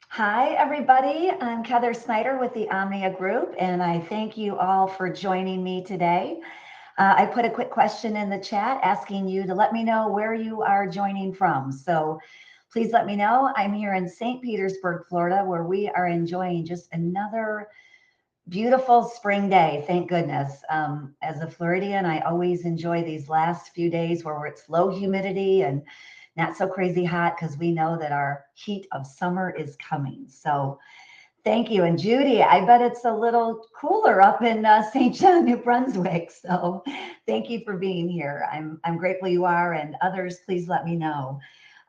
Hi, everybody. I'm Keather Snyder with the Omnia Group, and I thank you all for joining me today. I put a quick question in the chat asking you to let me know where you are joining from. So please let me know. I'm here in St. Petersburg, Florida, where we are enjoying just another beautiful spring day. Thank goodness. As a Floridian, I always enjoy these last few days where it's low humidity and not so crazy hot because we know that our heat of summer is coming. So thank you. And Judy, I bet it's a little cooler up in St. John, New Brunswick. So thank you for being here. I'm grateful you are, and others, please let me know.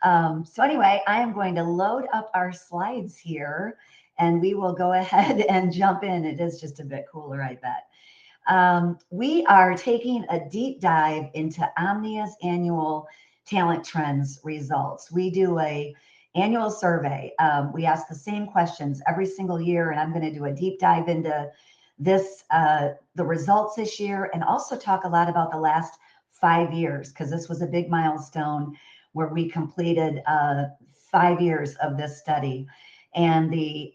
So anyway, I am going to load up our slides here and we will go ahead and jump in. It is just a bit cooler, I bet. We are taking a deep dive into Omnia's annual talent trends results. We do a annual survey. We ask the same questions every single year, and I'm going to do a deep dive into the results this year, and also talk a lot about the last 5 years, because this was a big milestone where we completed 5 years of this study. And the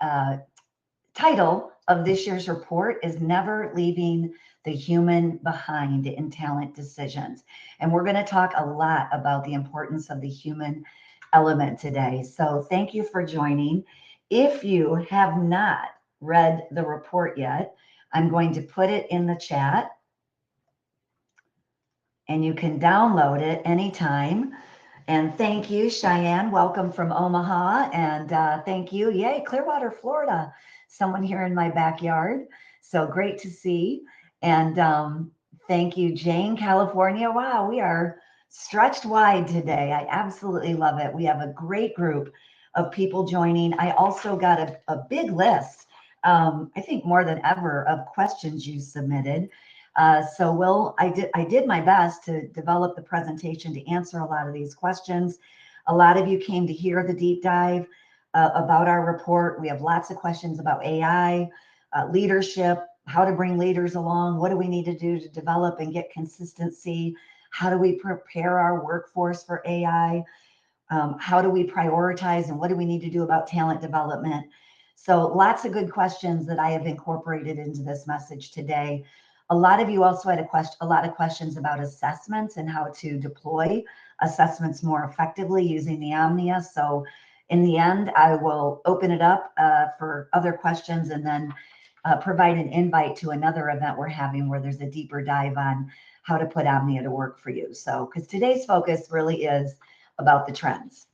title of this year's report is Never Leaving the Human Behind in Talent Decisions. And we're going to talk a lot about the importance of the human element today. So thank you for joining. If you have not read the report yet, I'm going to put it in the chat and you can download it anytime. And thank you, Cheyenne. Welcome from Omaha. And thank you. Yay, Clearwater, Florida. Someone here in my backyard. So great to see. And thank you, Jane, California. Wow, we are stretched wide today. I absolutely love it. We have a great group of people joining. I also got a big list, I think more than ever, of questions you submitted. I did my best to develop the presentation to answer a lot of these questions. A lot of you came to hear the deep dive about our report. We have lots of questions about AI, leadership, how to bring leaders along. What do we need to do to develop and get consistency? How do we prepare our workforce for AI? How do we prioritize and what do we need to do about talent development? So lots of good questions that I have incorporated into this message today. A lot of you also had a lot of questions about assessments and how to deploy assessments more effectively using the Omnia. So in the end, I will open it up for other questions and then provide an invite to another event we're having where there's a deeper dive on how to put Omnia to work for you. So, because today's focus really is about the trends.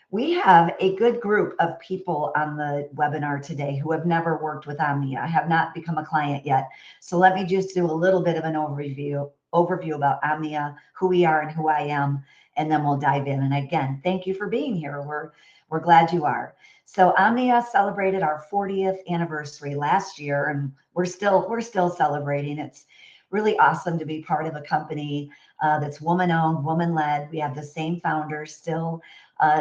We have a good group of people on the webinar today who have never worked with Omnia, have not become a client yet. So let me just do a little bit of an overview about Omnia, who we are and who I am, and then we'll dive in. And again, thank you for being here. We're glad you are. So Omnia celebrated our 40th anniversary last year, and we're still celebrating. It's really awesome to be part of a company that's woman-owned, woman-led. We have the same founders still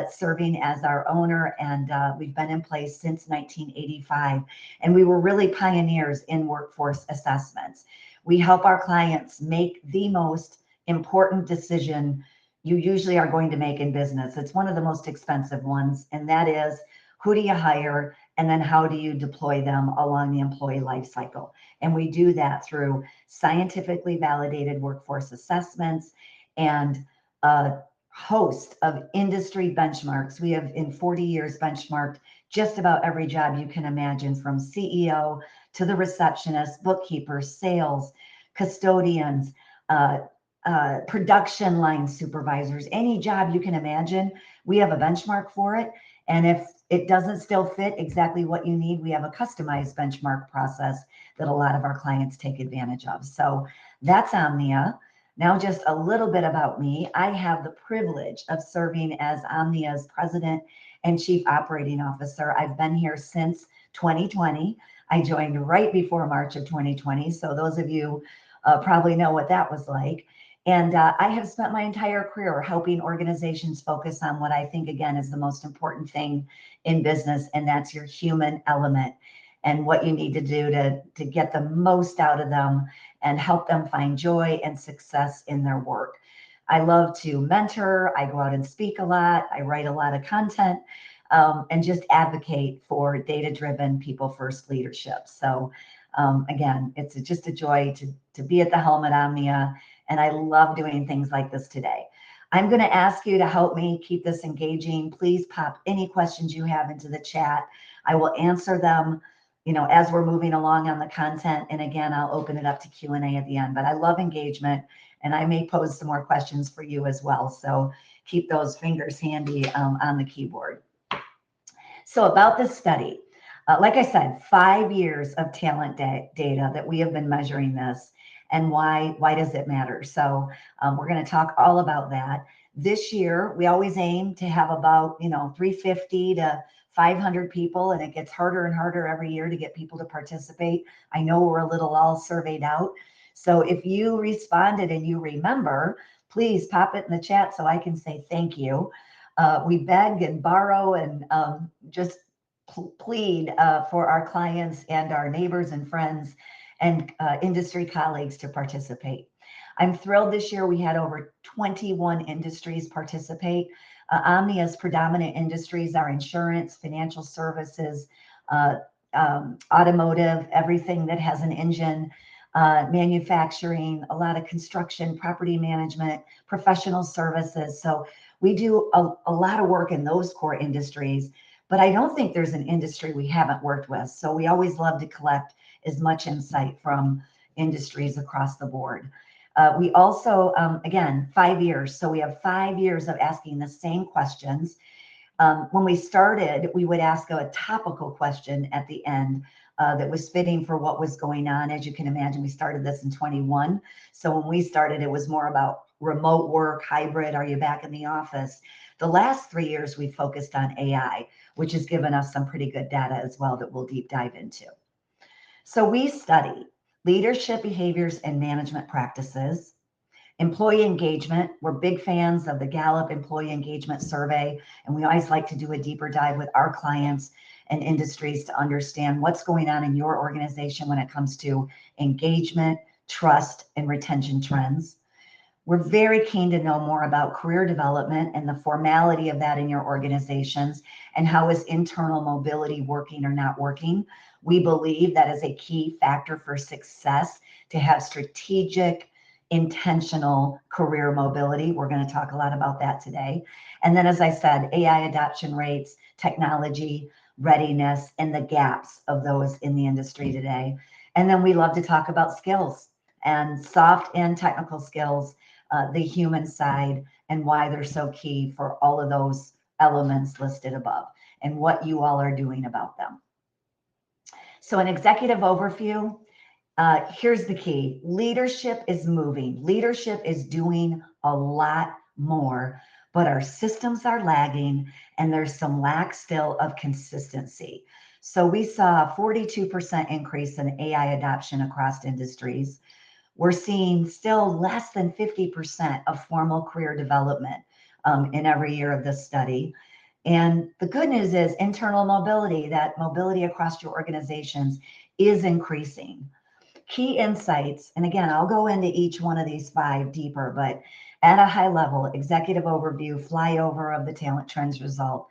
serving as our owner, and we've been in place since 1985. And we were really pioneers in workforce assessments. We help our clients make the most important decision you usually are going to make in business. It's one of the most expensive ones, and that is, who do you hire, and then how do you deploy them along the employee life cycle? And we do that through scientifically validated workforce assessments and host of industry benchmarks. We have in 40 years benchmarked just about every job you can imagine, from CEO to the receptionist, bookkeepers, sales, custodians, production line supervisors, any job you can imagine, we have a benchmark for it. And if it doesn't still fit exactly what you need, we have a customized benchmark process that a lot of our clients take advantage of. So that's Omnia. Now, just a little bit about me. I have the privilege of serving as Omnia's President and Chief Operating Officer. I've been here since 2020. I joined right before March of 2020. So those of you probably know what that was like. And I have spent my entire career helping organizations focus on what I think, again, is the most important thing in business, and that's your human element and what you need to do to get the most out of them and help them find joy and success in their work. I love to mentor. I go out and speak a lot. I write a lot of content. and just advocate for data-driven, people-first leadership. So again, it's just a joy to be at the helm at Omnia, and I love doing things like this today. I'm going to ask you to help me keep this engaging. Please pop any questions you have into the chat. I will answer them, as we're moving along on the content. And again, I'll open it up to Q&A at the end. But I love engagement, and I may pose some more questions for you as well. So keep those fingers handy on the keyboard. So about this study, like I said, 5 years of talent data that we have been measuring this, and why does it matter? So we're going to talk all about that. This year, we always aim to have about 350 to 500 people, and it gets harder and harder every year to get people to participate. I know we're a little all surveyed out. So if you responded and you remember, please pop it in the chat so I can say thank you. We beg and borrow and just plead for our clients and our neighbors and friends and industry colleagues to participate. I'm thrilled this year we had over 21 industries participate. Omnia's predominant industries are insurance, financial services, automotive, everything that has an engine, manufacturing, a lot of construction, property management, professional services. So we do a lot of work in those core industries, but I don't think there's an industry we haven't worked with. So we always love to collect as much insight from industries across the board. We also, again, 5 years. So we have 5 years of asking the same questions. When we started, we would ask a topical question at the end that was fitting for what was going on. As you can imagine, we started this in 21. So when we started, it was more about remote work, hybrid, are you back in the office? The last 3 years, we focused on AI, which has given us some pretty good data as well that we'll deep dive into. So we study leadership behaviors and management practices, employee engagement. We're big fans of the Gallup Employee Engagement Survey, and we always like to do a deeper dive with our clients and industries to understand what's going on in your organization when it comes to engagement, trust, and retention trends. We're very keen to know more about career development and the formality of that in your organizations, and how is internal mobility working or not working. We believe that is a key factor for success, to have strategic, intentional career mobility. We're going to talk a lot about that today. And then, as I said, AI adoption rates, technology, readiness, and the gaps of those in the industry today. And then we love to talk about skills, and soft and technical skills, the human side, and why they're so key for all of those elements listed above, and what you all are doing about them. So an executive overview, here's the key. Leadership is moving. Leadership is doing a lot more, but our systems are lagging, and there's some lack still of consistency. So we saw a 42% increase in AI adoption across industries. We're seeing still less than 50% of formal career development in every year of this study. And the good news is internal mobility, that mobility across your organizations, is increasing. Key insights, and again, I'll go into each one of these 5 deeper, but at a high level, executive overview, flyover of the talent trends result,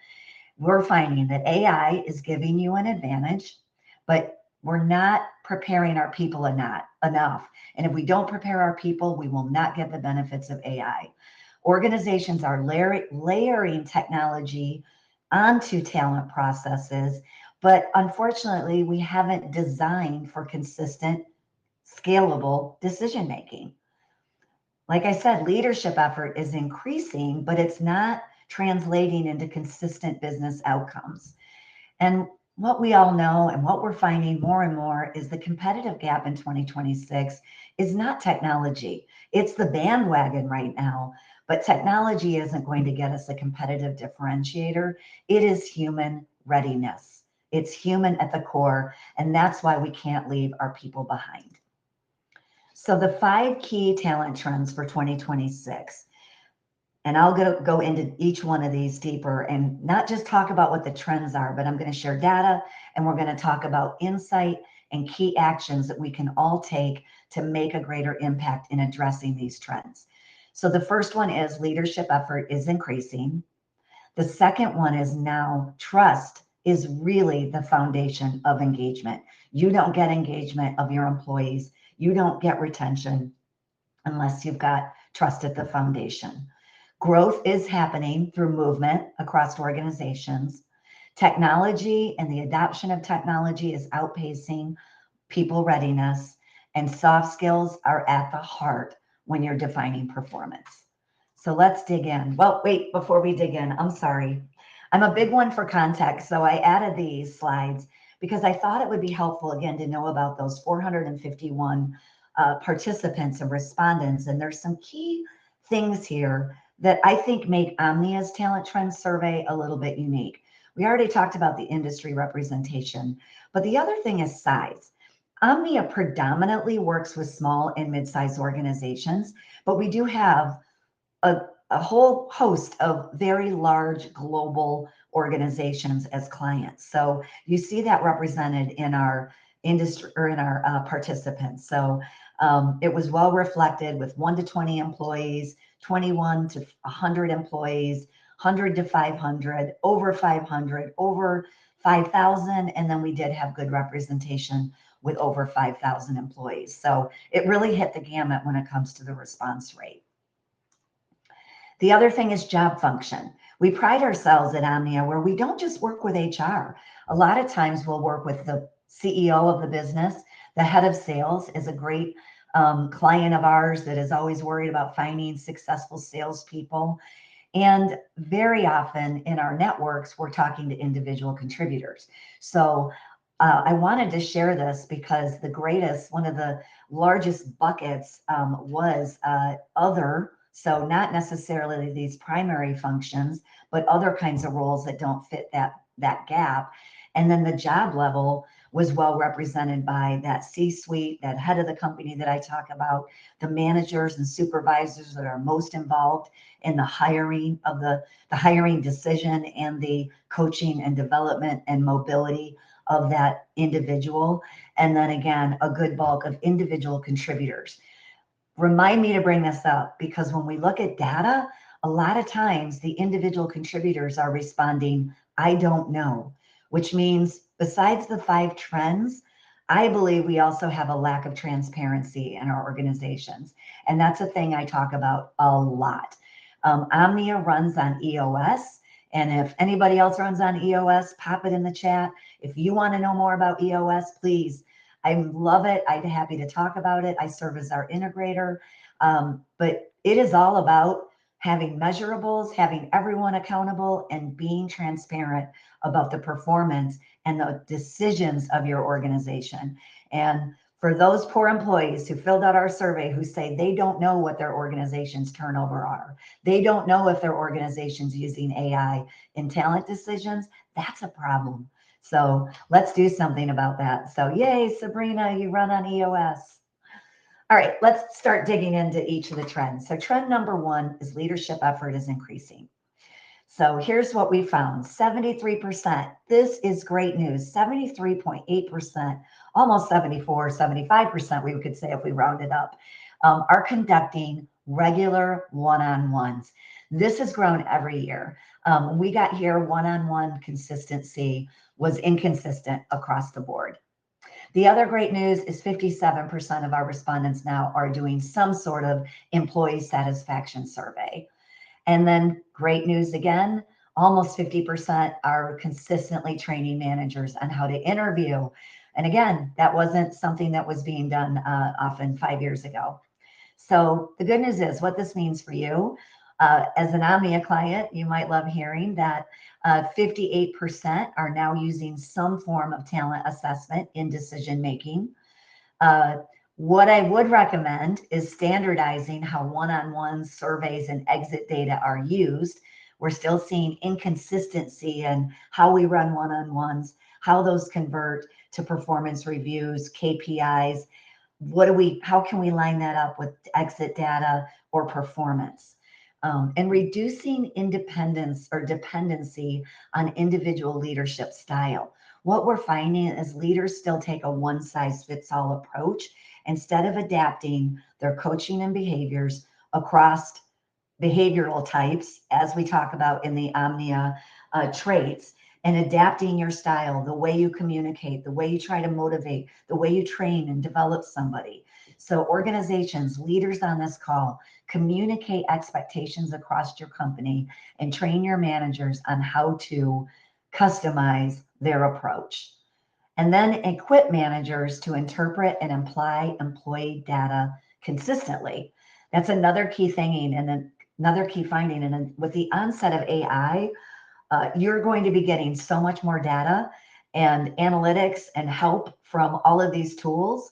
we're finding that AI is giving you an advantage, but we're not preparing our people enough. And if we don't prepare our people, we will not get the benefits of AI. Organizations are layering technology onto talent processes, but unfortunately, we haven't designed for consistent, scalable decision-making. Like I said, leadership effort is increasing, but it's not translating into consistent business outcomes. And what we all know, and what we're finding more and more, is the competitive gap in 2026 is not technology. It's the bandwagon right now, but technology isn't going to get us a competitive differentiator. It is human readiness. It's human at the core, and that's why we can't leave our people behind. So the 5 key talent trends for 2026, and I'll go into each one of these deeper, and not just talk about what the trends are, but I'm going to share data, and we're going to talk about insight and key actions that we can all take to make a greater impact in addressing these trends. So the first one is leadership effort is increasing. The second one is now trust is really the foundation of engagement. You don't get engagement of your employees. You don't get retention unless you've got trust at the foundation. Growth is happening through movement across organizations. Technology and the adoption of technology is outpacing people readiness, and soft skills are at the heart when you're defining performance. So let's dig in. Well, wait, before we dig in, I'm sorry. I'm a big one for context, so I added these slides because I thought it would be helpful again to know about those 451 participants and respondents. And there's some key things here that I think make Omnia's Talent Trends Survey a little bit unique. We already talked about the industry representation, but the other thing is size. Omnia predominantly works with small and mid-sized organizations, but we do have a whole host of very large global organizations as clients. So you see that represented in our industry or in our participants. So it was well reflected with 1 to 20 employees, 21 to 100 employees, 100 to 500, over 500, over 5,000. And then we did have good representation with over 5,000 employees. So it really hit the gamut when it comes to the response rate. The other thing is job function. We pride ourselves at Omnia where we don't just work with HR. A lot of times we'll work with the CEO of the business. The head of sales is a great client of ours that is always worried about finding successful salespeople. And very often in our networks, we're talking to individual contributors. So I wanted to share this because one of the largest buckets was other. So not necessarily these primary functions, but other kinds of roles that don't fit that gap. And then the job level was well represented by that C-suite, that head of the company that I talk about, the managers and supervisors that are most involved in the hiring of the hiring decision and the coaching and development and mobility of that individual. And then again, a good bulk of individual contributors. Remind me to bring this up because when we look at data, a lot of times the individual contributors are responding, I don't know, which means besides the 5 trends, I believe we also have a lack of transparency in our organizations. And that's a thing I talk about a lot. Omnia runs on EOS. And if anybody else runs on EOS, pop it in the chat. If you want to know more about EOS, please. I love it. I'd be happy to talk about it. I serve as our integrator. But it is all about having measurables, having everyone accountable, and being transparent about the performance and the decisions of your organization. And for those poor employees who filled out our survey who say they don't know what their organization's turnover are, they don't know if their organization's using AI in talent decisions, that's a problem. So let's do something about that. So yay, Sabrina, you run on EOS. All right, let's start digging into each of the trends. So trend number 1 is leadership effort is increasing. So here's what we found, 73%. This is great news, 73.8%, almost 74, 75%, we could say if we rounded up, are conducting regular one-on-ones. This has grown every year. When we got here, one-on-one consistency was inconsistent across the board. The other great news is 57% of our respondents now are doing some sort of employee satisfaction survey. And then great news again, almost 50% are consistently training managers on how to interview. And again, that wasn't something that was being done often 5 years ago. So the good news is what this means for you. As an Omnia client, you might love hearing that 58% are now using some form of talent assessment in decision making. What I would recommend is standardizing how one-on-one surveys and exit data are used. We're still seeing inconsistency in how we run one-on-ones, how those convert to performance reviews, KPIs. How can we line that up with exit data or performance? And reducing independence or dependency on individual leadership style. What we're finding is leaders still take a one-size-fits-all approach instead of adapting their coaching and behaviors across behavioral types, as we talk about in the Omnia traits, and adapting your style, the way you communicate, the way you try to motivate, the way you train and develop somebody. So organizations, leaders on this call, communicate expectations across your company and train your managers on how to customize their approach. And then equip managers to interpret and apply employee data consistently. That's another key thing, and then another key finding. And then with the onset of AI, you're going to be getting so much more data and analytics and help from all of these tools,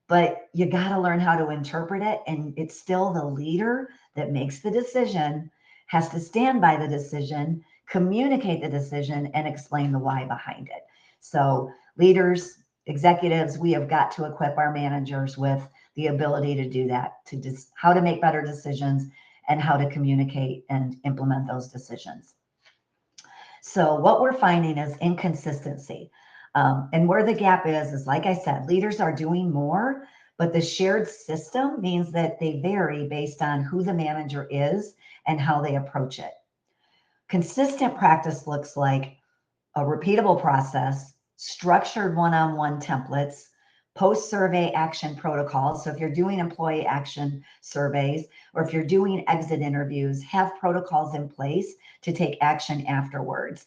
but you got to learn how to interpret it. And it's still the leader that makes the decision, has to stand by the decision, communicate the decision, and explain the why behind it. So leaders, executives, we have got to equip our managers with the ability to do that, to just how to make better decisions and how to communicate and implement those decisions. So what we're finding is inconsistency. And where the gap is like I said, leaders are doing more, but the shared system means that they vary based on who the manager is and how they approach it. Consistent practice looks like a repeatable process, structured one-on-one templates, post-survey action protocols. So if you're doing employee action surveys, or if you're doing exit interviews, have protocols in place to take action afterwards,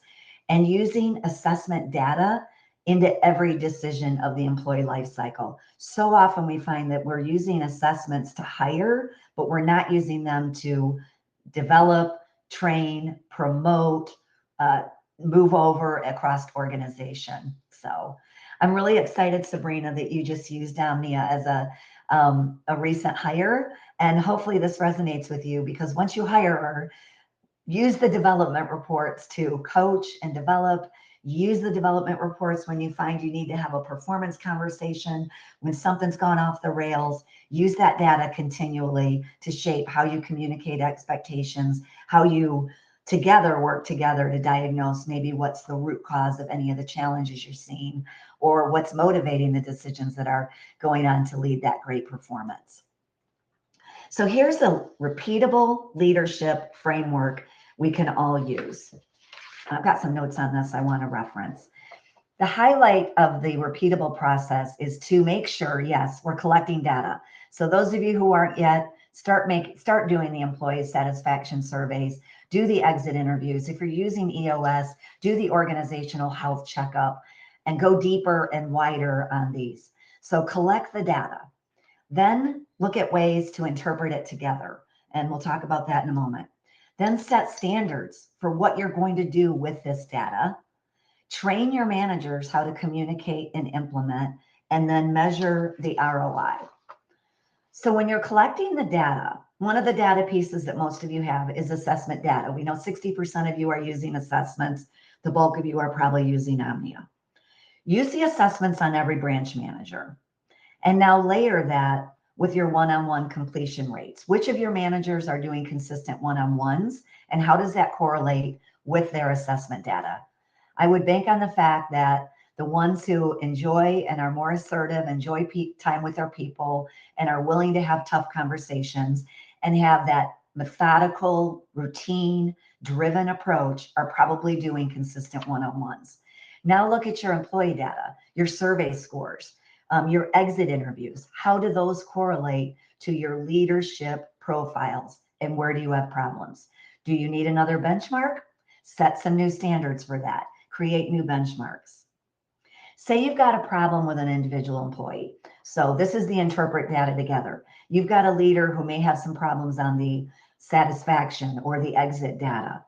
and using assessment data into every decision of the employee life cycle. So often we find that we're using assessments to hire, but we're not using them to develop, train, promote, move over across organization. So I'm really excited, Sabrina, that you just used Omnia as a recent hire. And hopefully this resonates with you, because once you hire her, use the development reports to coach and develop. Use the development reports when you find you need to have a performance conversation, when something's gone off the rails. Use that data continually to shape how you communicate expectations, how you work together to diagnose maybe what's the root cause of any of the challenges you're seeing, or what's motivating the decisions that are going on to lead that great performance. So here's a repeatable leadership framework we can all use. I've got some notes on this I want to reference. The highlight of the repeatable process is to make sure, yes, we're collecting data. So those of you who aren't yet, start doing the employee satisfaction surveys, do the exit interviews. If you're using EOS, do the organizational health checkup and go deeper and wider on these. So collect the data, then look at ways to interpret it together. And we'll talk about that in a moment. Then set standards for what you're going to do with this data. Train your managers how to communicate and implement, and then measure the ROI. So when you're collecting the data, one of the data pieces that most of you have is assessment data. We know 60% of you are using assessments. The bulk of you are probably using Omnia. Use the assessments on every branch manager. And now layer that with your one-on-one completion rates. Which of your managers are doing consistent one-on-ones, and how does that correlate with their assessment data? I would bank on the fact that the ones who enjoy and are more assertive, enjoy time with their people, and are willing to have tough conversations and have that methodical, routine-driven approach are probably doing consistent one-on-ones. Now look at your employee data, your survey scores, your exit interviews. How do those correlate to your leadership profiles, and where do you have problems? Do you need another benchmark? Set some new standards for that. Create new benchmarks. Say you've got a problem with an individual employee. So this is the interpret data together. You've got a leader who may have some problems on the satisfaction or the exit data.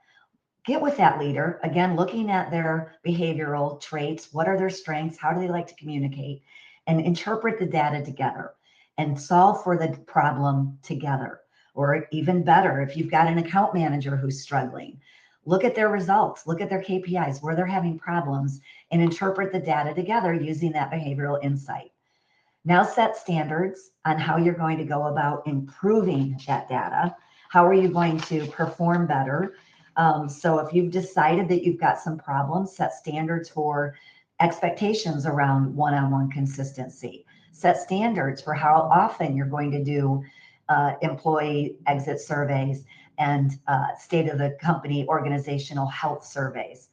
Get with that leader, again, looking at their behavioral traits. What are their strengths? How do they like to communicate? And interpret the data together and solve for the problem together. Or even better, if you've got an account manager who's struggling, look at their results, look at their KPIs, where they're having problems, and interpret the data together using that behavioral insight. Now set standards on how you're going to go about improving that data. How are you going to perform better? So if you've decided that you've got some problems, set standards for expectations around one-on-one consistency. Set standards for how often you're going to do employee exit surveys, and state of the company organizational health surveys.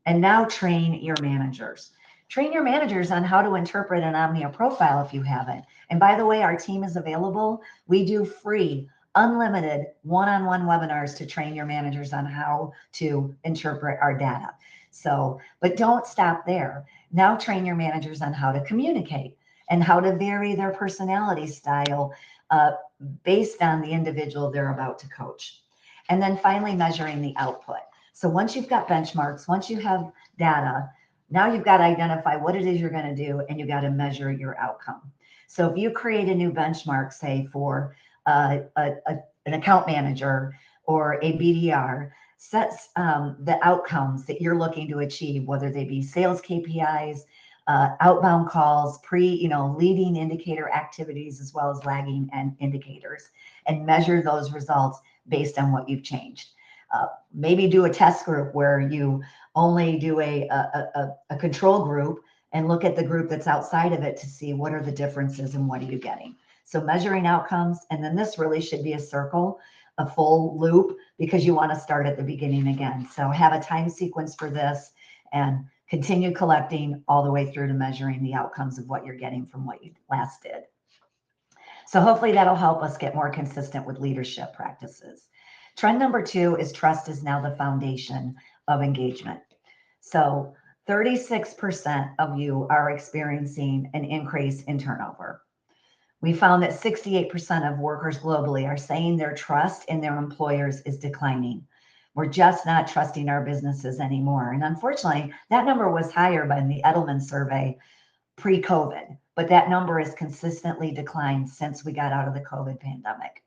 And now train your managers. Train your managers on how to interpret an Omnia profile if you haven't. And by the way, our team is available. We do free, unlimited one-on-one webinars to train your managers on how to interpret our data. So, but don't stop there. Now train your managers on how to communicate and how to vary their personality style based on the individual they're about to coach. And then finally, measuring the output. So once you've got benchmarks, once you have data, now you've got to identify what it is you're going to do, and you got to measure your outcome. So if you create a new benchmark, say for an account manager or a BDR, sets the outcomes that you're looking to achieve, whether they be sales KPIs, outbound calls, leading indicator activities, as well as lagging and indicators, and measure those results based on what you've changed. Maybe do a test group where you only do a control group and look at the group that's outside of it to see what are the differences and what are you getting. So measuring outcomes, and then this really should be a circle, a full loop, because you want to start at the beginning again. So have a time sequence for this and continue collecting all the way through to measuring the outcomes of what you're getting from what you last did. So hopefully that'll help us get more consistent with leadership practices. Trend number 2 is trust is now the foundation of engagement. So 36% of you are experiencing an increase in turnover. We found that 68% of workers globally are saying their trust in their employers is declining. We're just not trusting our businesses anymore. And unfortunately, that number was higher by the Edelman survey pre-COVID, but that number has consistently declined since we got out of the COVID pandemic.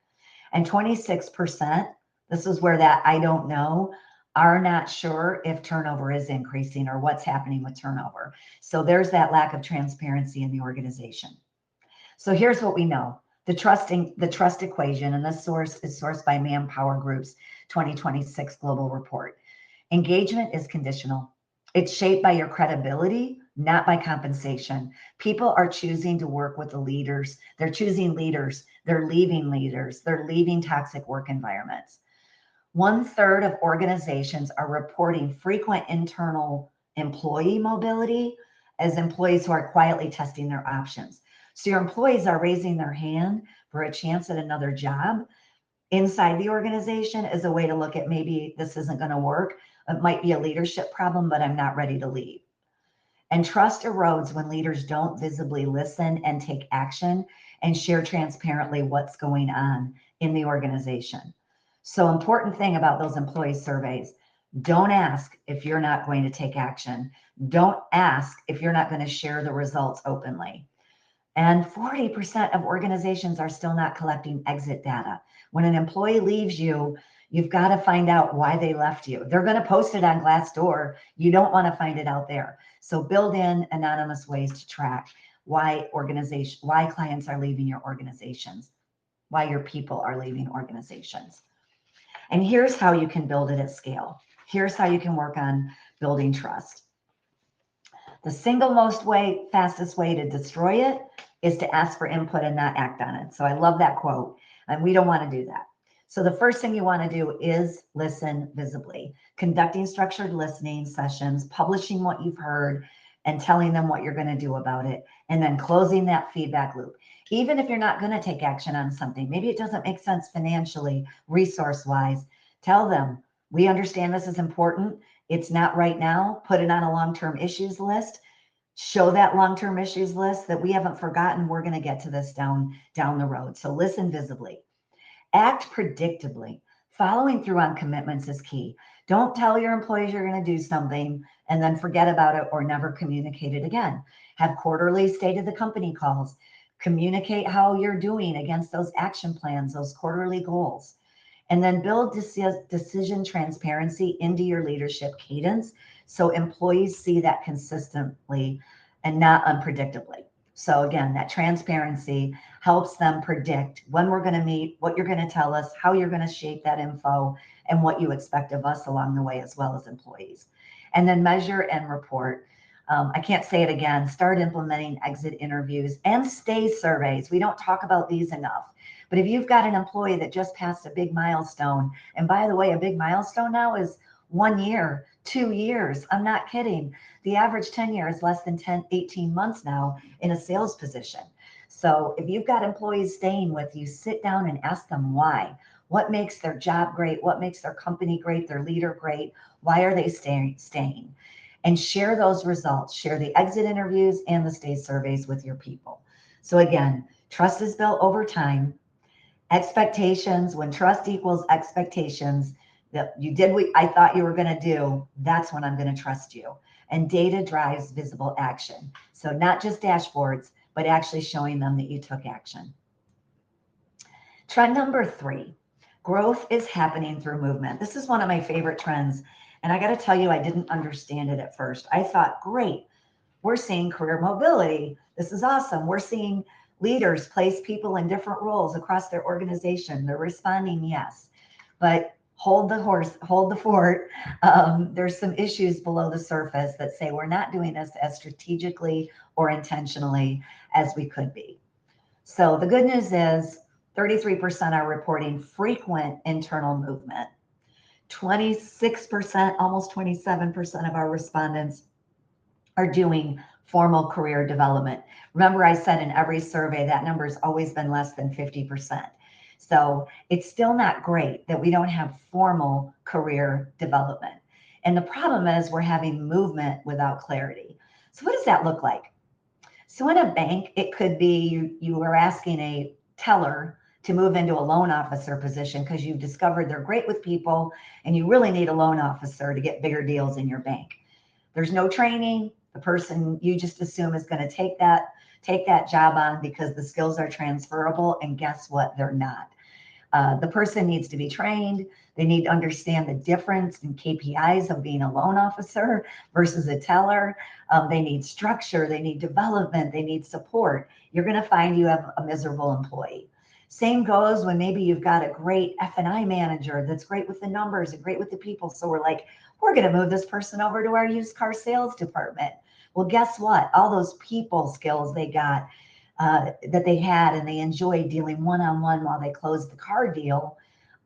And 26%, this is where that I don't know, are not sure if turnover is increasing or what's happening with turnover. So there's that lack of transparency in the organization. So here's what we know. The trust equation, and this source is sourced by Manpower Group's 2026 global report. Engagement is conditional. It's shaped by your credibility, not by compensation. People are choosing to work with the leaders. They're choosing leaders. They're leaving leaders. They're leaving toxic work environments. 1/3 of organizations are reporting frequent internal employee mobility as employees who are quietly testing their options. So your employees are raising their hand for a chance at another job inside the organization as a way to look at maybe this isn't going to work. It might be a leadership problem, but I'm not ready to leave. And trust erodes when leaders don't visibly listen and take action and share transparently what's going on in the organization. So important thing about those employee surveys, don't ask if you're not going to take action. Don't ask if you're not going to share the results openly. And 40% of organizations are still not collecting exit data. When an employee leaves you, you've got to find out why they left you. They're going to post it on Glassdoor. You don't want to find it out there. So build in anonymous ways to track why clients are leaving your organizations, why your people are leaving organizations. And here's how you can build it at scale. Here's how you can work on building trust. The single fastest way to destroy it is to ask for input and not act on it. So I love that quote, and we don't want to do that. So the first thing you want to do is listen visibly, conducting structured listening sessions, publishing what you've heard, and telling them what you're going to do about it, and then closing that feedback loop. Even if you're not going to take action on something, maybe it doesn't make sense financially, resource-wise, tell them, we understand this is important. It's not right now. Put it on a long-term issues list. Show that long-term issues list that we haven't forgotten. We're going to get to this down the road. So listen visibly. Act predictably. Following through on commitments is key. Don't tell your employees you're going to do something and then forget about it or never communicate it again. Have quarterly state of the company calls. Communicate how you're doing against those action plans, those quarterly goals. And then build decision transparency into your leadership cadence so employees see that consistently and not unpredictably. So again, that transparency helps them predict when we're going to meet, what you're going to tell us, how you're going to shape that info, and what you expect of us along the way, as well as employees. And then measure and report. I can't say it again. Start implementing exit interviews and stay surveys. We don't talk about these enough. But if you've got an employee that just passed a big milestone, and by the way, a big milestone now is 1 year, 2 years. I'm not kidding. The average tenure is less than 10, 18 months now in a sales position. So if you've got employees staying with you, sit down and ask them why. What makes their job great? What makes their company great, their leader great? Why are they staying? And share those results. Share the exit interviews and the stay surveys with your people. So again, trust is built over time. Expectations, when trust equals expectations, that you did what I thought you were going to do, that's when I'm going to trust you. And data drives visible action. So not just dashboards, but actually showing them that you took action. Trend number 3, growth is happening through movement. This is one of my favorite trends. And I got to tell you, I didn't understand it at first. I thought, great, we're seeing career mobility. This is awesome. We're seeing leaders place people in different roles across their organization. They're responding, yes. But hold the fort. There's some issues below the surface that say we're not doing this as strategically or intentionally as we could be. So the good news is 33% are reporting frequent internal movement. 26%, almost 27% of our respondents are doing formal career development. Remember, I said in every survey that number has always been less than 50%. So it's still not great that we don't have formal career development. And the problem is we're having movement without clarity. So what does that look like? So in a bank, it could be you are asking a teller to move into a loan officer position because you've discovered they're great with people and you really need a loan officer to get bigger deals in your bank. There's no training. The person you just assume is going to take that job on because the skills are transferable, and guess what? They're not. The person needs to be trained. They need to understand the difference in KPIs of being a loan officer versus a teller. They need structure. They need development. They need support. You're going to find you have a miserable employee. Same goes when maybe you've got a great F&I manager that's great with the numbers and great with the people. So we're like, we're going to move this person over to our used car sales department. Well, guess what? All those people skills they got that they had and they enjoyed dealing one-on-one while they closed the car deal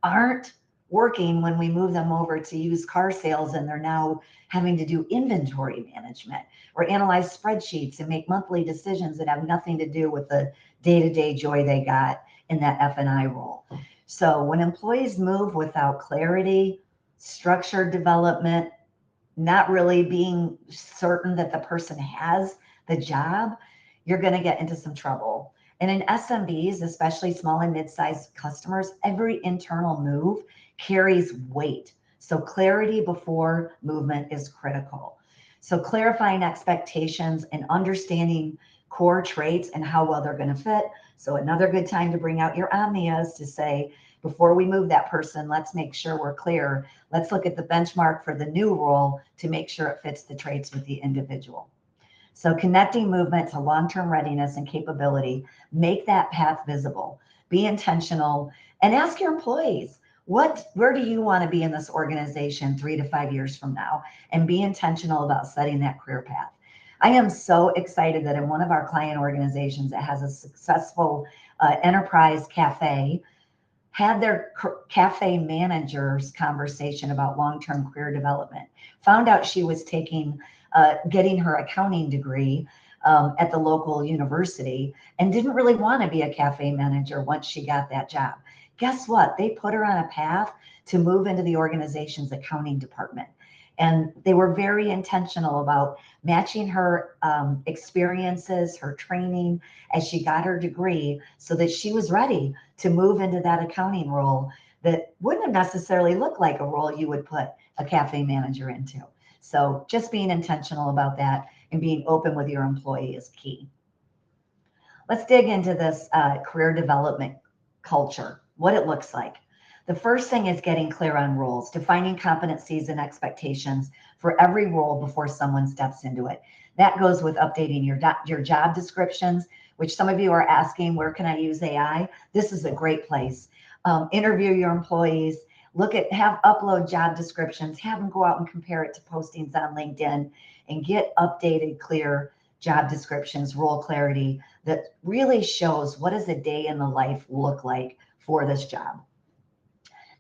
aren't working when we move them over to used car sales, and they're now having to do inventory management or analyze spreadsheets and make monthly decisions that have nothing to do with the day-to-day joy they got in that F&I role. So when employees move without clarity, structured development, not really being certain that the person has the job, you're going to get into some trouble. And in SMBs, especially small and mid-sized customers, every internal move carries weight. So clarity before movement is critical. So clarifying expectations and understanding core traits and how well they're going to fit. So another good time to bring out your Omnias to say, before we move that person, let's make sure we're clear. Let's look at the benchmark for the new role to make sure it fits the traits with the individual. So connecting movement to long-term readiness and capability, make that path visible, be intentional, and ask your employees, where do you want to be in this organization 3 to 5 years from now? And be intentional about setting that career path. I am so excited that in one of our client organizations that has a successful enterprise cafe, had their cafe manager's conversation about long-term career development, found out she was getting her accounting degree at the local university and didn't really want to be a cafe manager once she got that job. Guess what? They put her on a path to move into the organization's accounting department. And they were very intentional about matching her experiences, her training as she got her degree so that she was ready to move into that accounting role that wouldn't have necessarily looked like a role you would put a cafe manager into. So just being intentional about that and being open with your employee is key. Let's dig into this career development culture, what it looks like. The first thing is getting clear on roles, defining competencies and expectations for every role before someone steps into it. That goes with updating your job descriptions, which some of you are asking, where can I use AI? This is a great place. Interview your employees, upload job descriptions, have them go out and compare it to postings on LinkedIn and get updated, clear job descriptions, role clarity that really shows what does a day in the life look like for this job.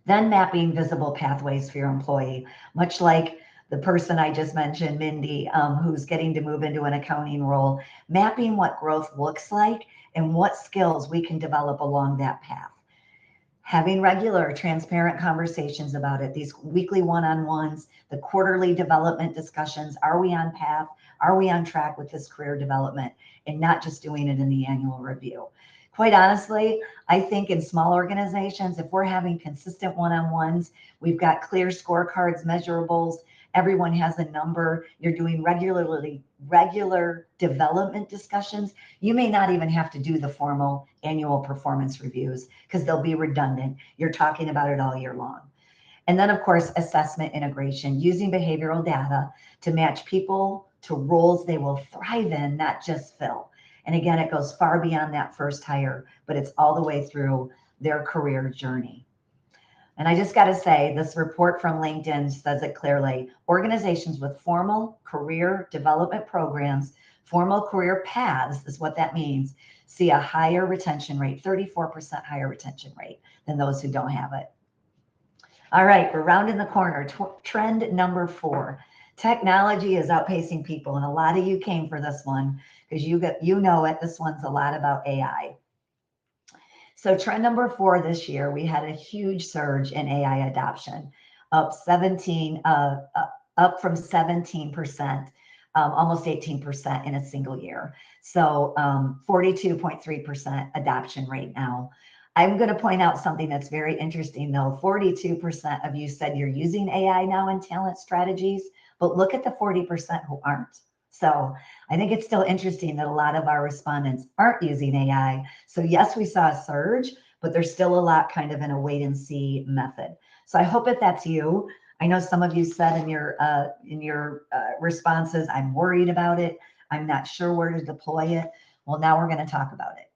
Then mapping visible pathways for your employee, much like the person I just mentioned, Mindy, who's getting to move into an accounting role, mapping what growth looks like and what skills we can develop along that path. Having regular, transparent conversations about it, these weekly one-on-ones, the quarterly development discussions. Are we on path? Are we on track with this career development? And not just doing it in the annual review. Quite honestly, I think in small organizations, if we're having consistent one-on-ones, we've got clear scorecards, measurables, everyone has a number, you're doing regular development discussions, you may not even have to do the formal annual performance reviews because they'll be redundant. You're talking about it all year long. And then, of course, assessment integration, using behavioral data to match people to roles they will thrive in, not just fill. And again, it goes far beyond that first hire, but it's all the way through their career journey. And I just got to say, this report from LinkedIn says it clearly. Organizations with formal career development programs, formal career paths is what that means, see a higher retention rate, 34% higher retention rate than those who don't have it. All right, we're rounding the corner. Trend number 4. Technology is outpacing people, and a lot of you came for this one because you know it. This one's a lot about AI. So trend number 4 this year, we had a huge surge in AI adoption, up from 17%, almost 18% in a single year. So 42.3% adoption rate now. I'm going to point out something that's very interesting though. 42% of you said you're using AI now in talent strategies, but look at the 40% who aren't. So I think it's still interesting that a lot of our respondents aren't using AI. So yes, we saw a surge, but there's still a lot kind of in a wait and see method. So I hope that that's you. I know some of you said in your responses, I'm worried about it. I'm not sure where to deploy it. Well, now we're going to talk about it.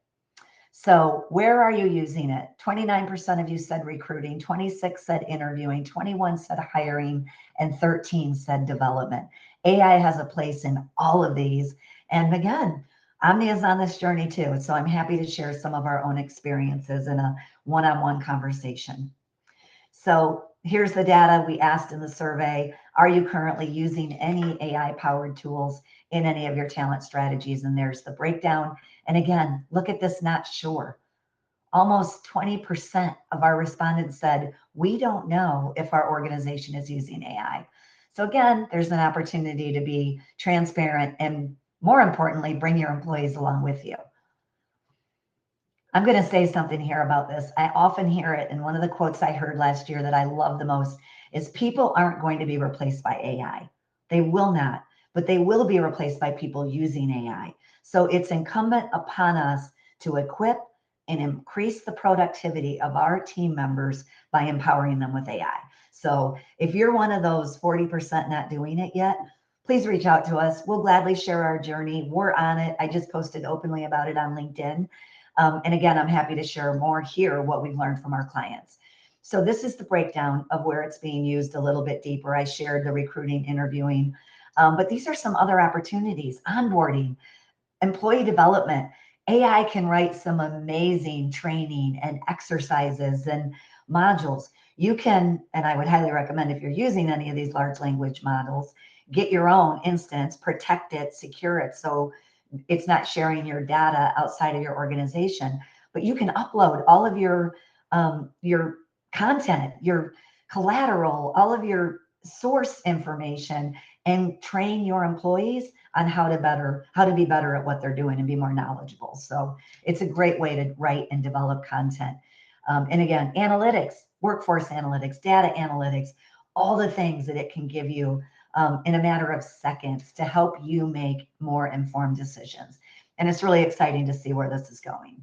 So where are you using it? 29% of you said recruiting, 26 said interviewing, 21 said hiring, and 13 said development. AI has a place in all of these. And again, Omnia is on this journey too. So I'm happy to share some of our own experiences in a one-on-one conversation. So here's the data we asked in the survey. Are you currently using any AI-powered tools in any of your talent strategies? And there's the breakdown. And again, look at this, not sure. Almost 20% of our respondents said, we don't know if our organization is using AI. So again, there's an opportunity to be transparent and more importantly, bring your employees along with you. I'm going to say something here about this. I often hear it, and one of the quotes I heard last year that I love the most is people aren't going to be replaced by AI. They will not, but they will be replaced by people using AI. So it's incumbent upon us to equip and increase the productivity of our team members by empowering them with AI. So if you're one of those 40% not doing it yet, please reach out to us. We'll gladly share our journey. We're on it. I just posted openly about it on LinkedIn. And again, I'm happy to share more here, what we've learned from our clients. So this is the breakdown of where it's being used a little bit deeper. I shared the recruiting, interviewing, but these are some other opportunities: onboarding, employee development. AI can write some amazing training and exercises and modules. You can, and I would highly recommend if you're using any of these large language models, get your own instance, protect it, secure it, so it's not sharing your data outside of your organization. But you can upload all of your content, your collateral, all of your source information, and train your employees on how to be better at what they're doing and be more knowledgeable. So it's a great way to write and develop content. And again, analytics, workforce analytics, data analytics, all the things that it can give you in a matter of seconds to help you make more informed decisions. And it's really exciting to see where this is going.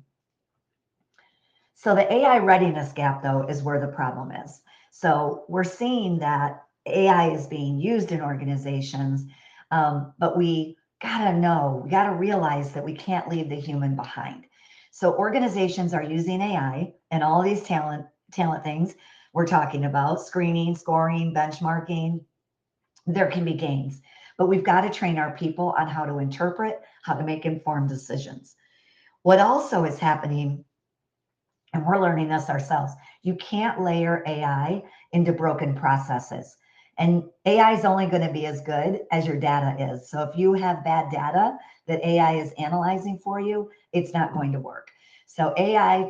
So the AI readiness gap, though, is where the problem is. So we're seeing that AI is being used in organizations, but we gotta realize that we can't leave the human behind. So organizations are using AI and all these talent things we're talking about: screening, scoring, benchmarking. There can be gains, but we've got to train our people on how to interpret, how to make informed decisions. What also is happening, and we're learning this ourselves, you can't layer AI into broken processes. And AI is only going to be as good as your data is. So if you have bad data that AI is analyzing for you, it's not going to work. So AI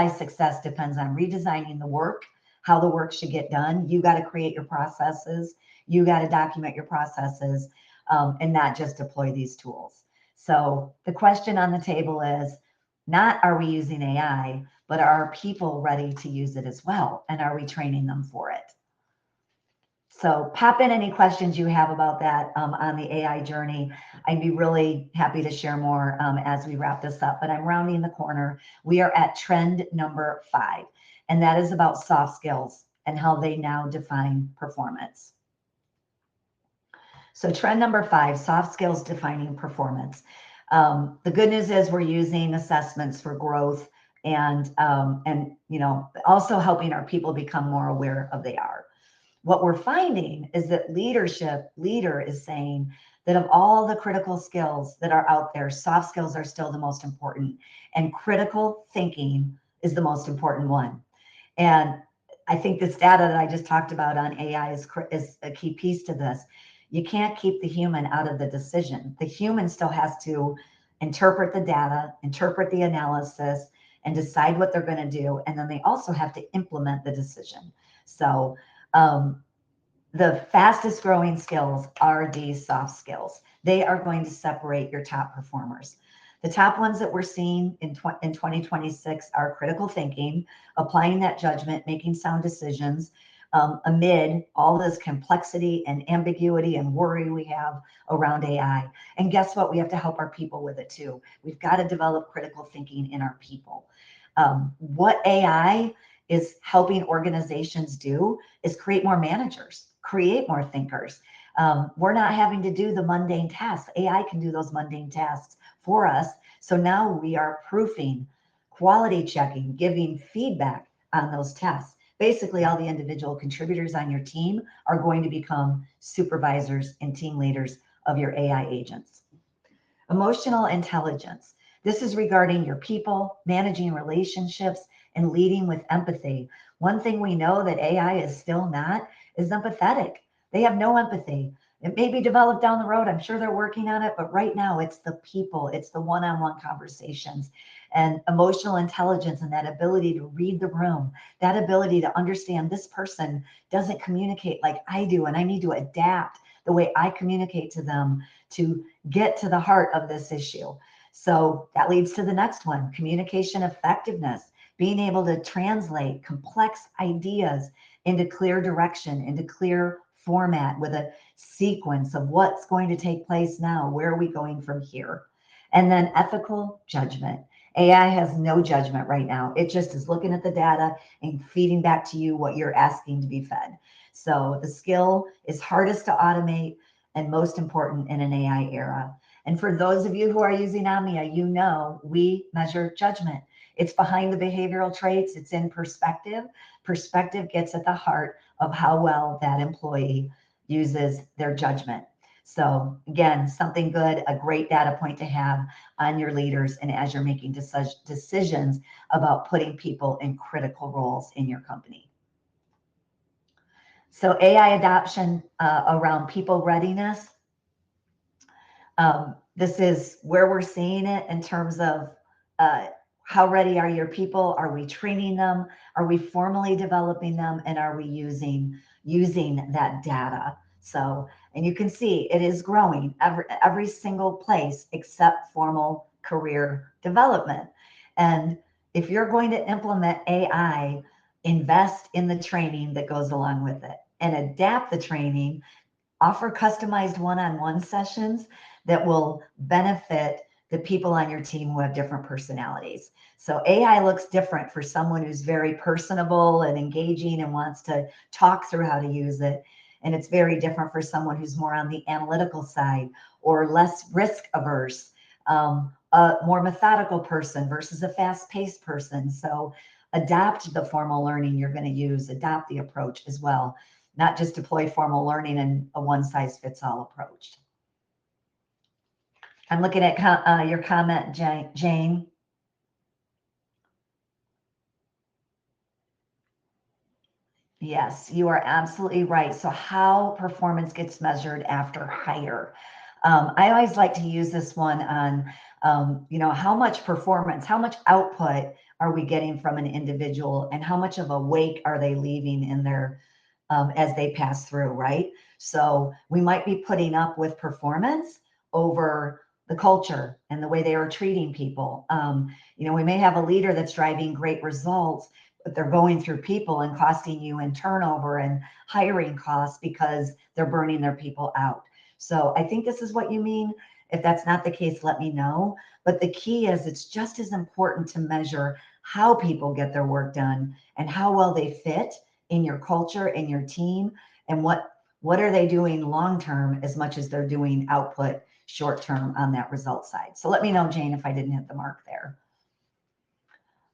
success depends on redesigning the work, how the work should get done. You got to create your processes. You got to document your processes, and not just deploy these tools. So the question on the table is, not are we using AI, but are our people ready to use it as well? And are we training them for it? So pop in any questions you have about that on the AI journey. I'd be really happy to share more as we wrap this up, but I'm rounding the corner. We are at trend number 5, and that is about soft skills and how they now define performance. So trend number 5, soft skills defining performance. The good news is we're using assessments for growth and also helping our people become more aware of they are. What we're finding is that leader is saying that of all the critical skills that are out there, soft skills are still the most important, and critical thinking is the most important one. And I think this data that I just talked about on AI is a key piece to this. You can't keep the human out of the decision. The human still has to interpret the data, interpret the analysis, and decide what they're going to do. And then they also have to implement the decision. So the fastest growing skills are these soft skills. They are going to separate your top performers. The top ones that we're seeing in 2026 are critical thinking, applying that judgment, making sound decisions, amid all this complexity and ambiguity and worry we have around AI. And guess what? We have to help our people with it too. We've got to develop critical thinking in our people. What AI is helping organizations do is create more managers, create more thinkers. We're not having to do the mundane tasks. AI can do those mundane tasks for us. So now we are proofing, quality checking, giving feedback on those tests. Basically, all the individual contributors on your team are going to become supervisors and team leaders of your AI agents. Emotional intelligence. This is regarding your people, managing relationships, and leading with empathy. One thing we know that AI is still not is empathetic. They have no empathy. It may be developed down the road. I'm sure they're working on it, but right now it's the people, it's the one-on-one conversations, and emotional intelligence, and that ability to read the room, that ability to understand this person doesn't communicate like I do, and I need to adapt the way I communicate to them to get to the heart of this issue. So that leads to the next one, communication effectiveness, being able to translate complex ideas into clear direction, into clear format with a sequence of what's going to take place now, where are we going from here? And then ethical judgment. AI has no judgment right now. It just is looking at the data and feeding back to you what you're asking to be fed. So the skill is hardest to automate and most important in an AI era. And for those of you who are using Omnia, you know we measure judgment. It's behind the behavioral traits. It's in perspective. Perspective gets at the heart of how well that employee uses their judgment. So again, something good, a great data point to have on your leaders and as you're making decisions about putting people in critical roles in your company. So AI adoption around people readiness. This is where we're seeing it in terms of how ready are your people? Are we training them? Are we formally developing them? And are we using that data? So, and you can see it is growing every single place except formal career development. And if you're going to implement AI, invest in the training that goes along with it and adapt the training, offer customized one-on-one sessions that will benefit the people on your team who have different personalities. So AI looks different for someone who's very personable and engaging and wants to talk through how to use it. And it's very different for someone who's more on the analytical side or less risk averse, a more methodical person versus a fast-paced person. So adapt the formal learning you're going to use, adopt the approach as well. not just deploy formal learning in a one-size-fits-all approach. I'm looking at your comment, Jane. Yes, you are absolutely right. So how performance gets measured after hire. I always like to use this one on, how much performance, how much output are we getting from an individual, and how much of a wake are they leaving in their, as they pass through, right? So we might be putting up with performance over the culture and the way they are treating people. We may have a leader that's driving great results, but they're going through people and costing you in turnover and hiring costs because they're burning their people out. So I think this is what you mean. If that's not the case, let me know. But the key is it's just as important to measure how people get their work done and how well they fit in your culture, in your team, and what are they doing long term as much as they're doing output short term on that result side. So let me know, Jane, if I didn't hit the mark there.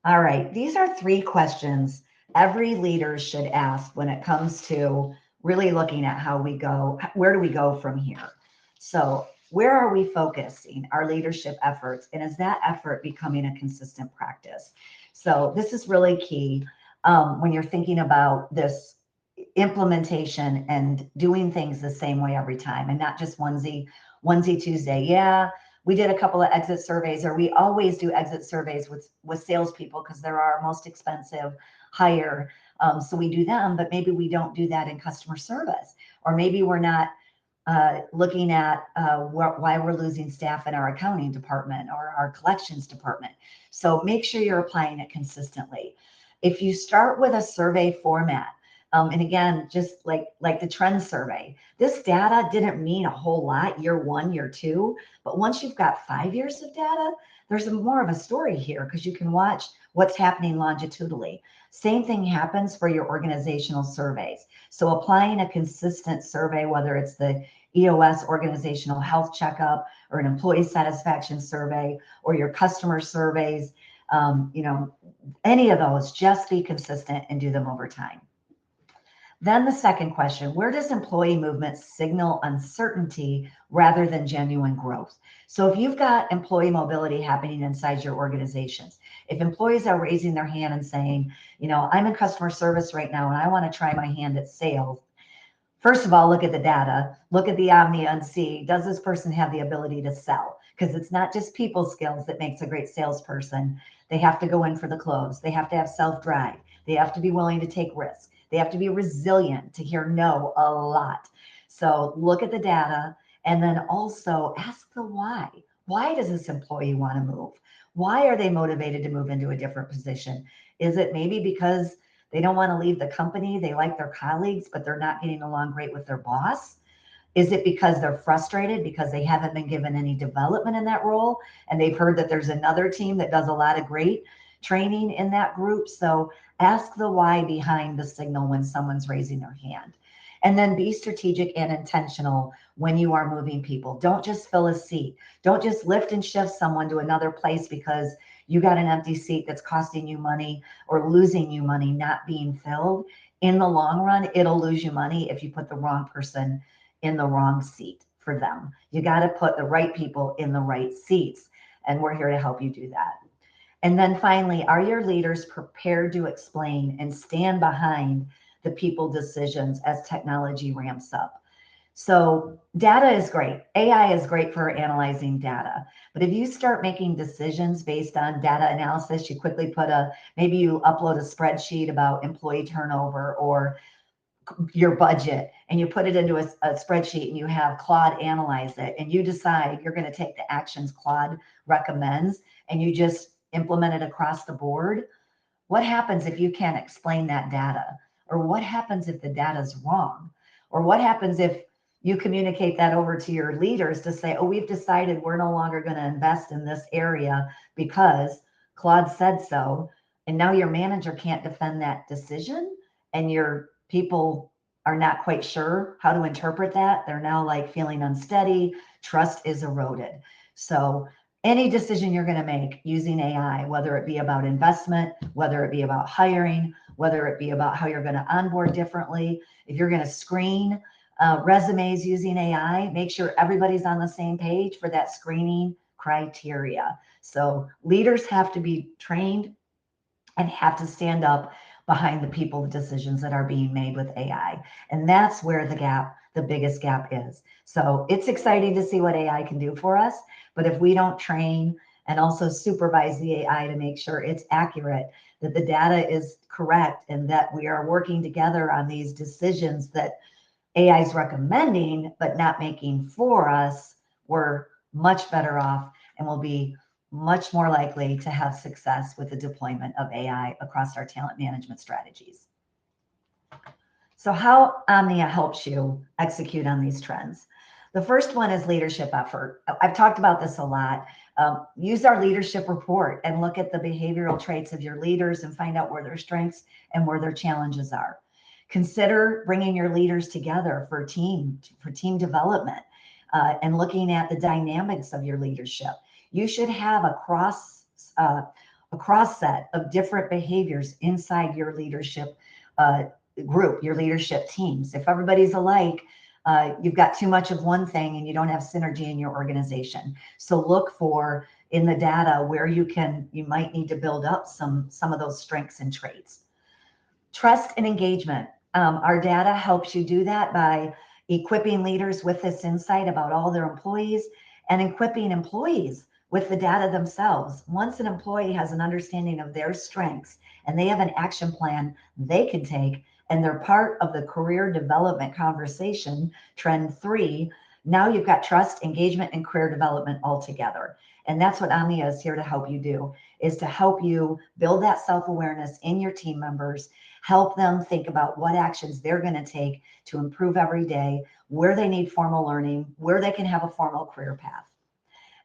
All right, these are 3 questions every leader should ask when it comes to really looking at how we go, where do we go from here? So where are we focusing our leadership efforts, and is that effort becoming a consistent practice? So this is really key when you're thinking about this implementation and doing things the same way every time, and not just onesie Tuesday. Yeah, we did a couple of exit surveys, or we always do exit surveys with salespeople because they're our most expensive hire. So we do them, but maybe we don't do that in customer service, or maybe we're not looking at why we're losing staff in our accounting department or our collections department. So make sure you're applying it consistently. If you start with a survey format, and again, just like the trend survey, this data didn't mean a whole lot year 1, year 2, but once you've got 5 years of data, there's more of a story here because you can watch what's happening longitudinally. Same thing happens for your organizational surveys. So applying a consistent survey, whether it's the EOS organizational health checkup or an employee satisfaction survey or your customer surveys, any of those, just be consistent and do them over time. Then the second question, where does employee movement signal uncertainty rather than genuine growth? So if you've got employee mobility happening inside your organizations, if employees are raising their hand and saying, I'm in customer service right now and I want to try my hand at sales. First of all, look at the data, look at the Omnia and see, does this person have the ability to sell? Because it's not just people skills that makes a great salesperson. They have to go in for the close. They have to have self-drive. They have to be willing to take risks. They have to be resilient to hear no a lot. So look at the data and then also ask the why. Why does this employee want to move? Why are they motivated to move into a different position? Is it maybe because they don't want to leave the company, they like their colleagues, but they're not getting along great with their boss? Is it because they're frustrated because they haven't been given any development in that role and they've heard that there's another team that does a lot of great training in that group? So ask the why behind the signal when someone's raising their hand. And then be strategic and intentional when you are moving people. Don't just fill a seat. Don't just lift and shift someone to another place because you got an empty seat that's costing you money or losing you money not being filled. In the long run, it'll lose you money if you put the wrong person in the wrong seat for them. You got to put the right people in the right seats. And we're here to help you do that. And then finally, are your leaders prepared to explain and stand behind the people decisions as technology ramps up? So data is great. AI is great for analyzing data. But if you start making decisions based on data analysis, you quickly maybe you upload a spreadsheet about employee turnover or your budget, and you put it into a spreadsheet and you have Claude analyze it, and you decide you're going to take the actions Claude recommends and you just implement it across the board. What happens if you can't explain that data? Or what happens if the data is wrong? Or what happens if you communicate that over to your leaders to say, oh, we've decided we're no longer going to invest in this area because Claude said so. And now your manager can't defend that decision and your people are not quite sure how to interpret that. They're now like feeling unsteady. Trust is eroded. So any decision you're going to make using AI, whether it be about investment, whether it be about hiring, whether it be about how you're going to onboard differently. If you're going to screen resumes using AI, make sure everybody's on the same page for that screening criteria. So leaders have to be trained and have to stand up behind the people, the decisions that are being made with AI. And that's where the biggest gap is. So it's exciting to see what AI can do for us. But if we don't train and also supervise the AI to make sure it's accurate, that the data is correct, and that we are working together on these decisions that AI is recommending, but not making for us, we're much better off and will be much more likely to have success with the deployment of AI across our talent management strategies. So how Omnia helps you execute on these trends? The first one is leadership effort. I've talked about this a lot. Use our leadership report and look at the behavioral traits of your leaders and find out where their strengths and where their challenges are. Consider bringing your leaders together for team development and looking at the dynamics of your leadership. You should have a cross set of different behaviors inside your leadership group, your leadership teams. If everybody's alike, you've got too much of one thing and you don't have synergy in your organization. So look for in the data where you might need to build up some of those strengths and traits. Trust and engagement. Our data helps you do that by equipping leaders with this insight about all their employees and equipping employees with the data themselves. Once an employee has an understanding of their strengths and they have an action plan they can take, and they're part of the career development conversation, trend 3, now you've got trust, engagement, and career development all together. And that's what Omnia is here to help you do, is to help you build that self-awareness in your team members, help them think about what actions they're going to take to improve every day, where they need formal learning, where they can have a formal career path.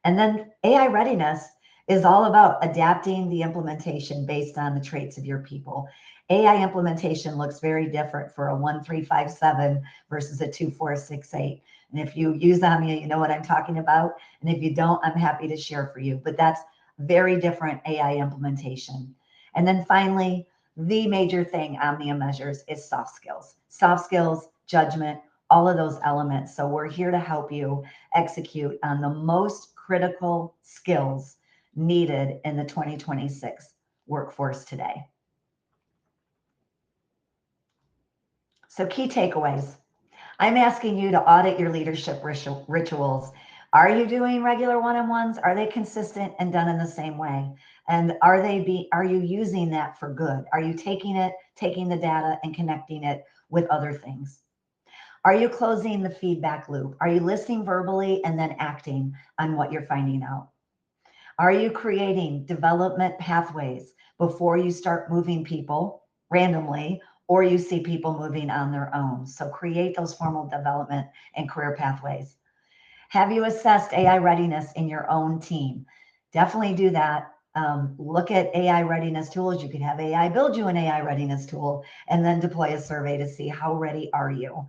And then AI readiness is all about adapting the implementation based on the traits of your people. AI implementation looks very different for a 1357 versus a 2468. And if you use Omnia, you know what I'm talking about. And if you don't, I'm happy to share for you. But that's very different AI implementation. And then finally, the major thing Omnia measures is soft skills. Soft skills, judgment, all of those elements. So we're here to help you execute on the most critical skills needed in the 2026 workforce today. So key takeaways. I'm asking you to audit your leadership rituals. Are you doing regular one-on-ones? Are they consistent and done in the same way? And are you using that for good? Are you taking the data and connecting it with other things? Are you closing the feedback loop? Are you listening verbally and then acting on what you're finding out? Are you creating development pathways before you start moving people randomly, or you see people moving on their own? So create those formal development and career pathways. Have you assessed AI readiness in your own team? Definitely do that. Look at AI readiness tools. You can have AI build you an AI readiness tool and then deploy a survey to see how ready are you.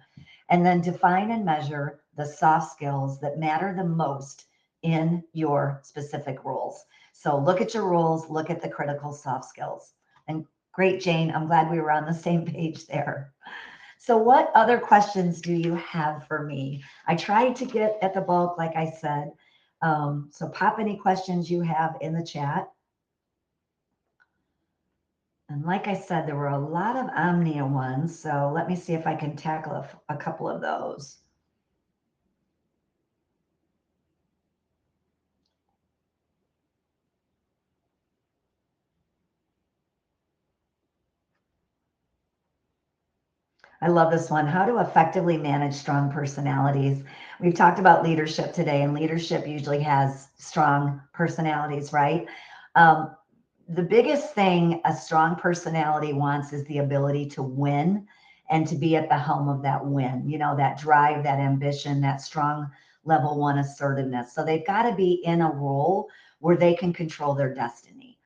And then define and measure the soft skills that matter the most in your specific roles. So look at your roles, look at the critical soft skills. And great, Jane, I'm glad we were on the same page there. So what other questions do you have for me? I tried to get at the bulk, like I said. So pop any questions you have in the chat. And like I said, there were a lot of Omnia ones. So let me see if I can tackle a couple of those. I love this one. How to effectively manage strong personalities. We've talked about leadership today, and leadership usually has strong personalities, right? The biggest thing a strong personality wants is the ability to win and to be at the helm of that win, you know, that drive, that ambition, that strong level 1 assertiveness. So they've got to be in a role where they can control their destiny.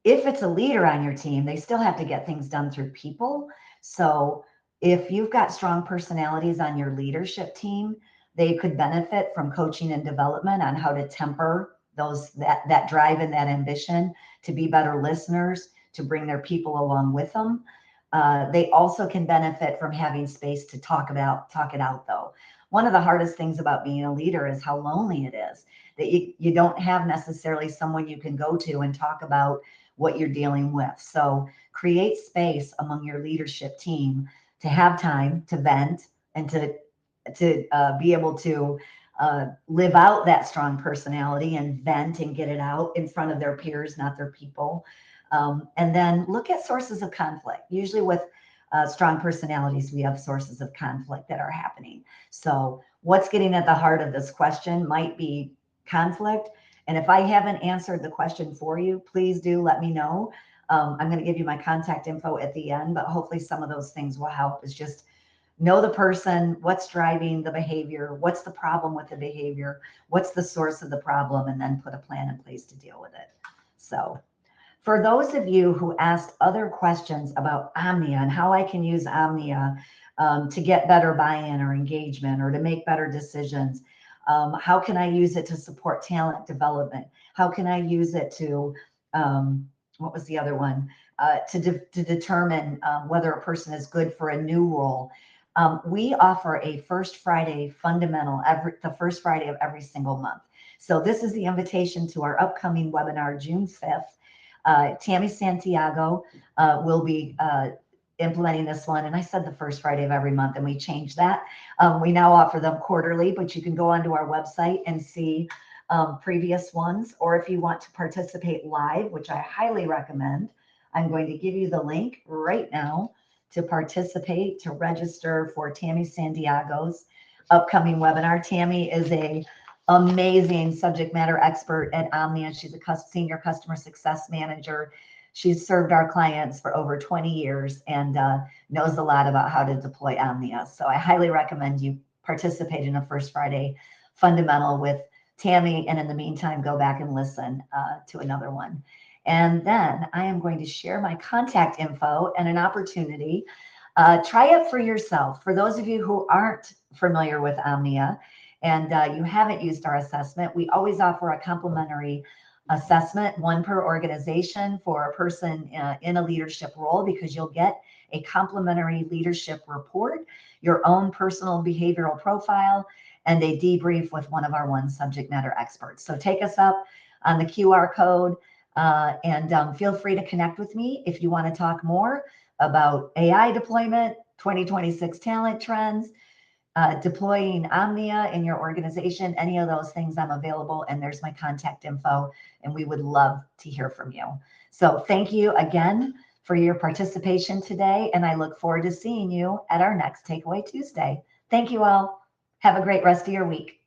If it's a leader on your team, they still have to get things done through people. So if you've got strong personalities on your leadership team, they could benefit from coaching and development on how to temper that drive and that ambition, to be better listeners, to bring their people along with them. They also can benefit from having space to talk it out though. One of the hardest things about being a leader is how lonely it is, that you don't have necessarily someone you can go to and talk about what you're dealing with. So create space among your leadership team to have time to vent and to be able to live out that strong personality and vent and get it out in front of their peers, not their people. And then look at sources of conflict. Usually with strong personalities, we have sources of conflict that are happening. So what's getting at the heart of this question might be conflict. And if I haven't answered the question for you, please do let me know. I'm going to give you my contact info at the end, but hopefully some of those things will help. Is just know the person, what's driving the behavior, what's the problem with the behavior, what's the source of the problem, and then put a plan in place to deal with it. So for those of you who asked other questions about Omnia and how I can use Omnia to get better buy-in or engagement or to make better decisions, how can I use it to support talent development? How can I use it to, what was the other one? To determine whether a person is good for a new role. We offer a First Friday fundamental the first Friday of every single month. So this is the invitation to our upcoming webinar, June 5th. Tammy Santiago will be implementing this one. And I said the first Friday of every month, and we changed that. We now offer them quarterly, but you can go onto our website and see previous ones. Or if you want to participate live, which I highly recommend, I'm going to give you the link right now to participate, to register for Tammy Santiago's upcoming webinar. Tammy is a amazing subject matter expert at Omnia. She's a senior customer success manager. She's served our clients for over 20 years and knows a lot about how to deploy Omnia. So I highly recommend you participate in a First Friday fundamental with Tammy. And in the meantime, go back and listen to another one. And then I am going to share my contact info and an opportunity. Try it for yourself. For those of you who aren't familiar with Omnia, and you haven't used our assessment, we always offer a complimentary assessment, one per organization for a person in a leadership role, because you'll get a complimentary leadership report, your own personal behavioral profile, and a debrief with one of our one subject matter experts. So take us up on the QR code and feel free to connect with me if you want to talk more about AI deployment, 2026 talent trends, deploying Omnia in your organization, any of those things, I'm available, and there's my contact info, and we would love to hear from you. So thank you again for your participation today, and I look forward to seeing you at our next Takeaway Tuesday. Thank you all. Have a great rest of your week.